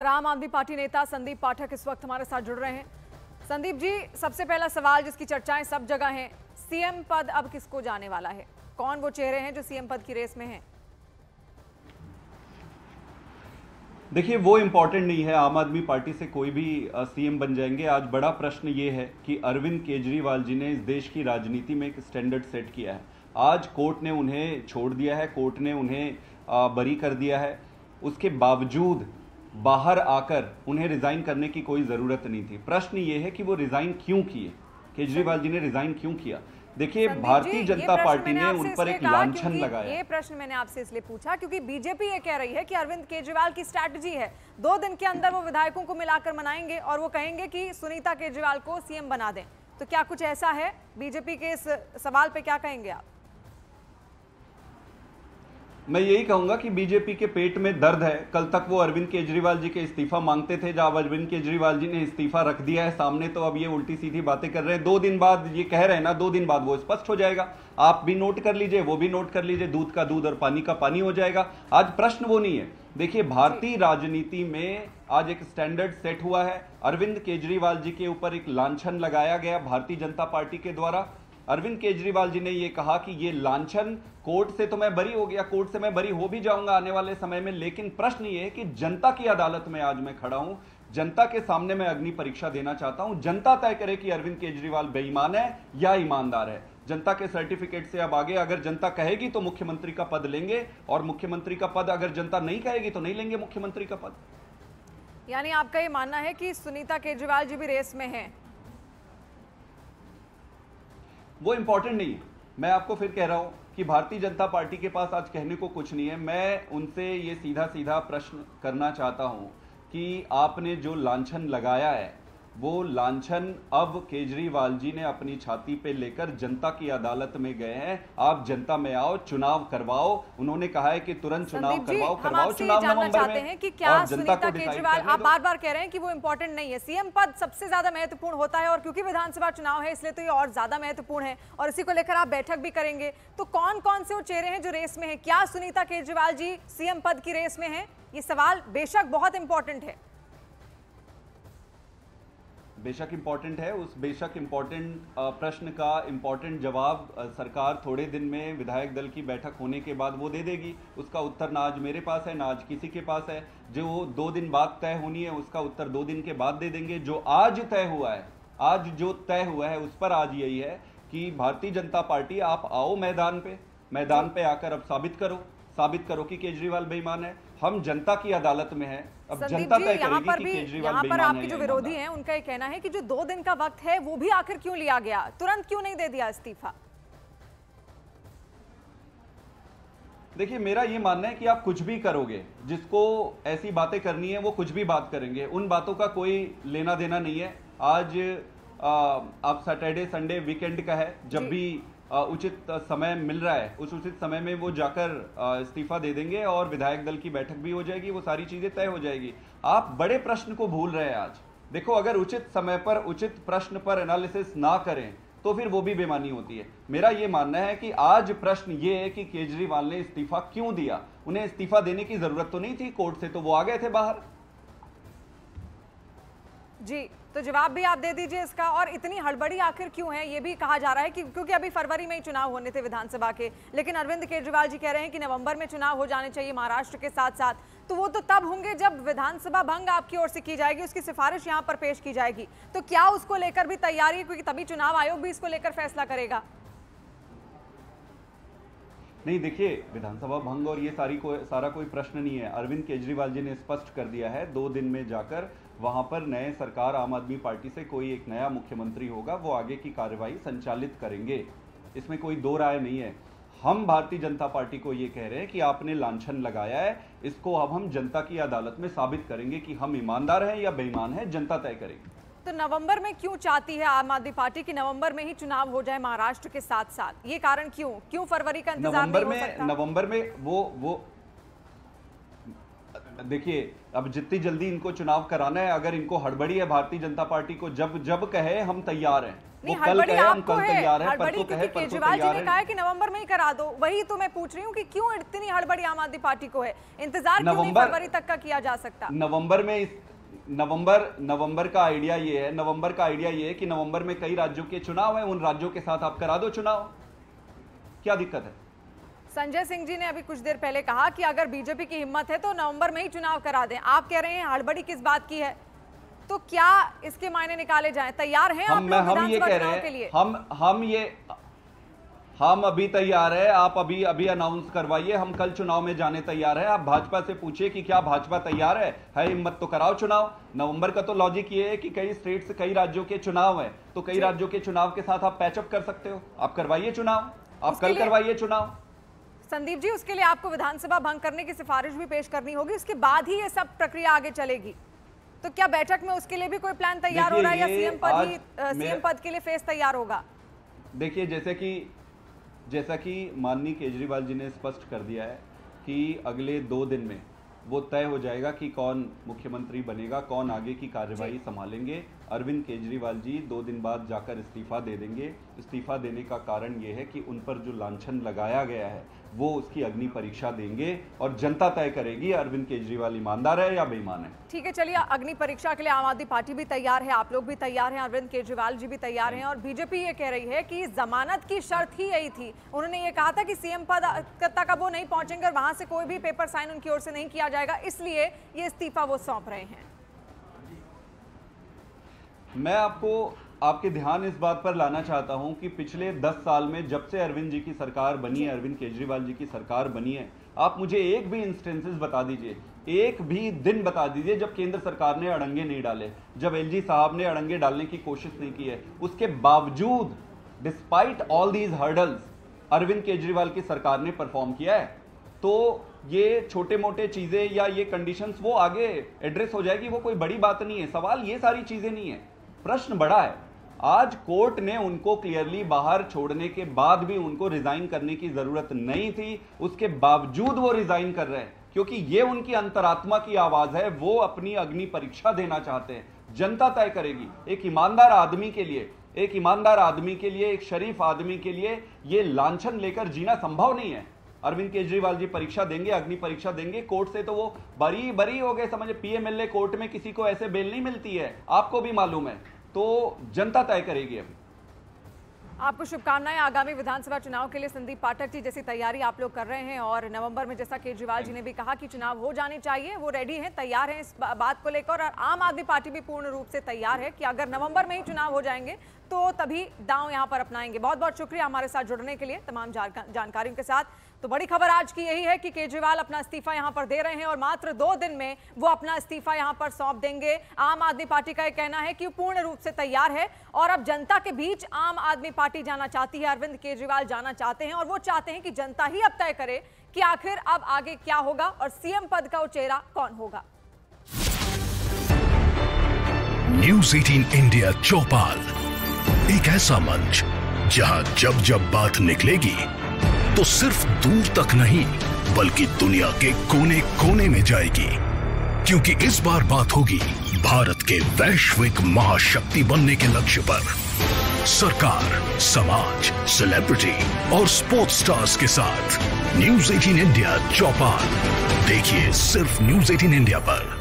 आम आदमी पार्टी नेता संदीप पाठक इस वक्त हमारे साथ जुड़ रहे हैं। संदीप जी, सबसे पहला सवाल जिसकी चर्चाएं सब जगह हैं, सीएम पद अब किसको जाने वाला है? कौन वो चेहरे हैं जो सीएम पद की रेस में हैं? देखिए, वो इंपॉर्टेंट नहीं है। आम आदमी पार्टी से कोई भी सीएम बन जाएंगे। आज बड़ा प्रश्न ये है कि अरविंद केजरीवाल जी ने इस देश की राजनीति में एक स्टैंडर्ड सेट किया है। आज कोर्ट ने उन्हें छोड़ दिया है, कोर्ट ने उन्हें बरी कर दिया है। उसके बावजूद बाहर आकर उन्हें रिजाइन करने की कोई जरूरत नहीं थी। प्रश्न ये है कि वो रिजाइन क्यों किए, केजरीवाल जी ने रिजाइन क्यों किया। देखिए, भारतीय जनता पार्टी ने उन पर एक लांछन लगाया। ये प्रश्न मैंने आपसे इसलिए पूछा क्योंकि बीजेपी ये कह रही है कि अरविंद केजरीवाल की स्ट्रैटेजी है 2 दिन के अंदर वो विधायकों को मिलाकर मनाएंगे और वो कहेंगे कि सुनीता केजरीवाल को सीएम बना दें। तो क्या कुछ ऐसा है? बीजेपी के इस सवाल पे क्या कहेंगे आप? मैं यही कहूंगा कि बीजेपी के पेट में दर्द है। कल तक वो अरविंद केजरीवाल जी के इस्तीफा मांगते थे, जब अरविंद केजरीवाल जी ने इस्तीफा रख दिया है सामने, तो अब ये उल्टी सीधी बातें कर रहे हैं। 2 दिन बाद ये कह रहे हैं ना, 2 दिन बाद वो स्पष्ट हो जाएगा। आप भी नोट कर लीजिए, वो भी नोट कर लीजिए, दूध का दूध और पानी का पानी हो जाएगा। आज प्रश्न वो नहीं है। देखिए, भारतीय राजनीति में आज एक स्टैंडर्ड सेट हुआ है। अरविंद केजरीवाल जी के ऊपर एक लांछन लगाया गया भारतीय जनता पार्टी के द्वारा। अरविंद केजरीवाल जी ने यह कहा कि ये लांछन, कोर्ट से तो मैं बरी हो गया, कोर्ट से मैं बरी हो भी जाऊंगा आने वाले समय में, लेकिन प्रश्न ये है कि जनता की अदालत में आज मैं खड़ा हूं, जनता के सामने मैं अग्नि परीक्षा देना चाहता हूं। जनता तय करे कि अरविंद केजरीवाल बेईमान है या ईमानदार है। जनता के सर्टिफिकेट से अब आगे अगर जनता कहेगी तो मुख्यमंत्री का पद लेंगे, और मुख्यमंत्री का पद अगर जनता नहीं कहेगी तो नहीं लेंगे मुख्यमंत्री का पद। यानी आपका ये मानना है कि सुनीता केजरीवाल जी भी रेस में हैं? वो इंपॉर्टेंट नहीं है। मैं आपको फिर कह रहा हूं कि भारतीय जनता पार्टी के पास आज कहने को कुछ नहीं है। मैं उनसे ये सीधा सीधा प्रश्न करना चाहता हूं कि आपने जो लांछन लगाया है, वो लांछन अब केजरीवाल जी ने अपनी छाती पे लेकर जनता की अदालत में गए हैं। आप जनता में आओ, चुनाव करवाओ। उन्होंने कहा है कि तुरंत चुनाव करवाओ चुनाव नवंबर में। कि क्या सुनीता केजरीवाल, आप बार बार कह रहे हैं कि वो इंपॉर्टेंट नहीं है, सीएम पद सबसे ज्यादा महत्वपूर्ण होता है और क्योंकि विधानसभा चुनाव है इसलिए तो ये और ज्यादा महत्वपूर्ण है और इसी को लेकर आप बैठक भी करेंगे। तो कौन कौन से वो चेहरे हैं जो रेस में है? क्या सुनीता केजरीवाल जी सीएम पद की रेस में है? ये सवाल बेशक बहुत इंपॉर्टेंट है। बेशक इंपॉर्टेंट है। उस बेशक इंपॉर्टेंट प्रश्न का इंपॉर्टेंट जवाब सरकार थोड़े दिन में विधायक दल की बैठक होने के बाद वो दे देगी। उसका उत्तर ना आज मेरे पास है, ना आज किसी के पास है। जो 2 दिन बाद तय होनी है उसका उत्तर 2 दिन के बाद दे देंगे। जो आज तय हुआ है, आज जो तय हुआ है उस पर आज यही है कि भारतीय जनता पार्टी, आप आओ मैदान पे आकर अब साबित करो कि केजरीवाल बेईमान है। हम जनता की अदालत में हैं, अब जनता तय करेगी कि केजरीवाल बेईमान है। आपके जो विरोधी हैं उनका ये कहना है कि जो 2 दिन का वक्त है वो भी आखिर क्यों लिया गया, तुरंत क्यों नहीं दे दिया इस्तीफा? देखिए, मेरा ये मानना है कि आप कुछ भी करोगे, जिसको ऐसी बातें करनी है वो कुछ भी बात करेंगे, उन बातों का कोई लेना देना नहीं है। आज आप सैटरडे संडे वीकेंड का है, जब भी उचित समय मिल रहा है उस उचित समय में वो जाकर इस्तीफा दे देंगे और विधायक दल की बैठक भी हो जाएगी, वो सारी चीजें तय हो जाएगी। आप बड़े प्रश्न को भूल रहे हैं आज। देखो, अगर उचित समय पर उचित प्रश्न पर एनालिसिस ना करें तो फिर वो भी बेईमानी होती है। मेरा ये मानना है कि आज प्रश्न ये है कि केजरीवाल ने इस्तीफा क्यों दिया। उन्हें इस्तीफा देने की जरूरत तो नहीं थी, कोर्ट से तो वो आ गए थे बाहर। जी, तो जवाब भी आप दे दीजिए इसका। और इतनी हड़बड़ी आखिर क्यों है? ये भी कहा जा रहा है कि क्योंकि अभी फरवरी में ही चुनाव होने थे विधानसभा के, लेकिन अरविंद केजरीवाल जी कह रहे हैं कि नवंबर में चुनाव हो जाने चाहिए महाराष्ट्र के साथ साथ। तो वो तो तब होंगे जब विधानसभा भंग आपकी ओर से की जाएगी, उसकी सिफारिश यहाँ पर पेश की जाएगी। तो क्या उसको लेकर भी तैयारी है? क्योंकि तभी चुनाव आयोग भी इसको लेकर फैसला करेगा। नहीं, देखिए, विधानसभा भंग और ये सारा कोई प्रश्न नहीं है। अरविंद केजरीवाल जी ने स्पष्ट कर दिया है, 2 दिन में जाकर वहां पर नए सरकार आम आदमी पार्टी से कोई एक नया मुख्यमंत्री होगा, वो आगे की कार्यवाही संचालित करेंगे। इसमें कोई 2 राय नहीं है। हम भारतीय जनता पार्टी को ये कह रहे हैं कि आपने लांछन लगाया है, इसको अब हम जनता की अदालत में साबित करेंगे कि हम ईमानदार हैं या बेईमान हैं, जनता तय करेगी। तो नवंबर में क्यों चाहती है आम आदमी पार्टी की नवंबर में ही चुनाव हो जाए महाराष्ट्र के साथ साथ? ये कारण क्यों फरवरी का इंतजार नहीं हो सकता? नवंबर में वो देखिए, अब जितनी जल्दी इनको चुनाव कराना है, अगर इनको हड़बड़ी है भारतीय जनता पार्टी को, जब कहे हम तैयार हैं, नहीं, वो कल कहे हम कल तैयार हैं, हड़बड़ी क्योंकि केजरीवाल जी ने कहा है कि नवंबर में ही करा दो। वही तो मैं पूछ रही हूँ कि क्यों इतनी हड़बड़ी आम आदमी पार्टी को है, इंतजार क्यों नहीं फरवरी तक का किया जा सकता? नवंबर का आइडिया ये है कि नवंबर में कई राज्यों के चुनाव है, उन राज्यों के साथ आप करा दो चुनाव, क्या दिक्कत है? संजय सिंह जी ने अभी कुछ देर पहले कहा कि अगर बीजेपी की हिम्मत है तो नवंबर में ही चुनाव करा दें। आप कह रहे हैं हड़बड़ी किस बात की है, तो क्या इसके मायने निकाले जाएं? तैयार हैं आप लोग विधानसभा चुनाव के लिए? हम अभी तैयार है, आप अभी अनाउंस करवाइए, हम कल चुनाव में जाने तैयार है। आप भाजपा से पूछिए कि क्या भाजपा तैयार है हिम्मत तो कराओ चुनाव। नवंबर का तो लॉजिक ये है कि कई स्टेट्स, कई राज्यों के चुनाव है, तो कई राज्यों के चुनाव के साथ आप पैचअप कर सकते हो। आप करवाइए चुनाव, आप कल करवाइए चुनाव। संदीप जी, उसके लिए आपको विधानसभा भंग करने की सिफारिश भी पेश करनी होगी, उसके बाद ही ये सब प्रक्रिया आगे चलेगी। तो क्या बैठक में उसके लिए भी कोई प्लान तैयार हो रहा है, या सीएम पद के लिए फेस तैयार होगा? देखिए, जैसा कि माननीय केजरीवाल जी ने स्पष्ट कर दिया है कि अगले 2 दिन में वो तय हो जाएगा कि कौन मुख्यमंत्री बनेगा, कौन आगे की कार्यवाही संभालेंगे। अरविंद केजरीवाल जी 2 दिन बाद जाकर इस्तीफा दे देंगे। इस्तीफा देने का कारण ये है कि उन पर जो लांछन लगाया गया है वो उसकी अग्नि परीक्षा देंगे और जनता तय करेगी अरविंद केजरीवाल ईमानदार है या बेईमान है। ठीक है, चलिए, अग्नि परीक्षा के लिए आम आदमी पार्टी भी तैयार है, आप लोग भी तैयार हैं, अरविंद केजरीवाल जी भी तैयार हैं, और बीजेपी ये कह रही है कि जमानत की शर्त ही यही थी। उन्होंने ये कहा था कि सीएम पद तक वो नहीं पहुंचेंगे और वहां से कोई भी पेपर साइन उनकी ओर से नहीं किया जाएगा, इसलिए ये इस्तीफा वो सौंप रहे हैं। मैं आपके ध्यान इस बात पर लाना चाहता हूं कि पिछले 10 साल में जब से अरविंद जी की सरकार बनी है, अरविंद केजरीवाल जी की सरकार बनी है, आप मुझे एक भी इंस्टेंसेस बता दीजिए, एक भी दिन बता दीजिए जब केंद्र सरकार ने अड़ंगे नहीं डाले, जब एलजी साहब ने अड़ंगे डालने की कोशिश नहीं की है। उसके बावजूद, despite all these hurdles, Arvind Kejriwal की सरकार ने परफॉर्म किया है। तो ये छोटे मोटे चीजें या ये कंडीशंस वो आगे एड्रेस हो जाएगी, वो कोई बड़ी बात नहीं है। सवाल ये सारी चीजें नहीं है, प्रश्न बड़ा है। आज कोर्ट ने उनको क्लियरली बाहर छोड़ने के बाद भी उनको रिजाइन करने की जरूरत नहीं थी, उसके बावजूद वो रिजाइन कर रहे हैं क्योंकि ये उनकी अंतरात्मा की आवाज है। वो अपनी अग्नि परीक्षा देना चाहते हैं, जनता तय करेगी। एक ईमानदार आदमी के लिए, एक शरीफ आदमी के लिए ये लांछन लेकर जीना संभव नहीं है। अरविंद केजरीवाल जी परीक्षा देंगे, अग्नि परीक्षा देंगे, कोर्ट से तो वो बरी हो गए, समझे। पीएमएलए कोर्ट में किसी को ऐसे बेल नहीं मिलती है, आपको भी मालूम है। तो जनता तय करेगी। अभी आपको शुभकामनाएं आगामी विधानसभा चुनाव के लिए। संदीप पाठक जी, जैसी तैयारी आप लोग कर रहे हैं और नवंबर में, जैसा केजरीवाल जी ने भी कहा कि चुनाव हो जाने चाहिए, वो रेडी हैं, तैयार हैं इस बात को लेकर, और आम आदमी पार्टी भी पूर्ण रूप से तैयार है कि अगर नवंबर में ही चुनाव हो जाएंगे तो तभी दांव यहां पर अपनाएंगे। बहुत बहुत शुक्रिया हमारे साथ जुड़ने के लिए तमाम जानकारियों के साथ। तो बड़ी खबर आज की यही है कि केजरीवाल अपना इस्तीफा यहां पर दे रहे हैं और मात्र 2 दिन में वो अपना इस्तीफा यहां पर सौंप देंगे। आम आदमी पार्टी का यह कहना है कि पूर्ण रूप से तैयार है और अब जनता के बीच आम आदमी पार्टी जाना चाहती है, अरविंद केजरीवाल जाना चाहते हैं, और वो चाहते हैं कि जनता ही अब तय करे कि आखिर अब आगे क्या होगा और सीएम पद का वो चेहरा कौन होगा। न्यूज़ 18 इंडिया चौपाल, एक ऐसा मंच जहां जब जब बात निकलेगी तो सिर्फ दूर तक नहीं बल्कि दुनिया के कोने कोने में जाएगी, क्योंकि इस बार बात होगी भारत के वैश्विक महाशक्ति बनने के लक्ष्य पर। सरकार, समाज, सेलिब्रिटी और स्पोर्ट्स स्टार्स के साथ न्यूज़ 18 इंडिया चौपाल देखिए सिर्फ न्यूज़ 18 इंडिया पर।